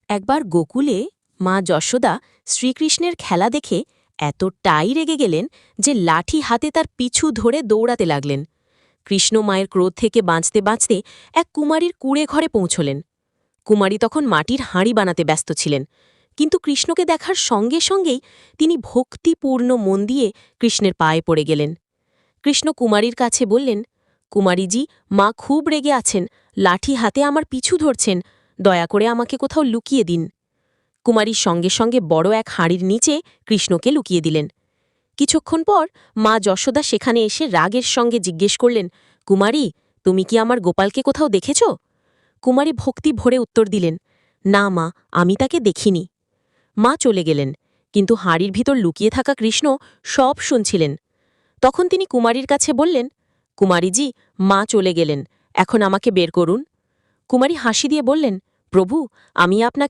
একবার গোকুলে মা যশোদা শ্রীকৃষ্ণের খেলা দেখে এতটাই রেগে গেলেন যে লাঠি হাতে তার পিছু ধরে দৌড়াতে লাগলেন। কৃষ্ণ মায়ের ক্রোধ থেকে বাঁচতে বাঁচতে এক কুমারীর কুঁড়ে ঘরে পৌঁছলেন। কুমারী তখন মাটির হাঁড়ি বানাতে ব্যস্ত ছিলেন, কিন্তু কৃষ্ণকে দেখার সঙ্গে সঙ্গেই তিনি ভক্তিপূর্ণ মন দিয়ে কৃষ্ণের পায়ে পড়ে গেলেন। কৃষ্ণ কুমারীর কাছে বললেন, কুমারীজি, মা খুব রেগে আছেন, লাঠি হাতে আমার পিছু ধরছেন, দয়া করে আমাকে কোথাও লুকিয়ে দিন। কুমারীর সঙ্গে সঙ্গে বড় এক হাঁড়ির নিচে কৃষ্ণকে লুকিয়ে দিলেন। কিছুক্ষণ পর মা যশোদা সেখানে এসে রাগের সঙ্গে জিজ্ঞেস করলেন, কুমারী, তুমি কি আমার গোপালকে কোথাও দেখেছ? কুমারী ভক্তি ভরে উত্তর দিলেন, না মা, আমি তাকে দেখিনি। মা চলে গেলেন, কিন্তু হাঁড়ির ভিতর লুকিয়ে থাকা কৃষ্ণ সব শুনছিলেন। তখন তিনি কুমারীর কাছে বললেন, কুমারীজি, মা চলে গেলেন, এখন আমাকে বের করুন। কুমারী হাসি দিয়ে বললেন, প্রভু, আমি আপনাকে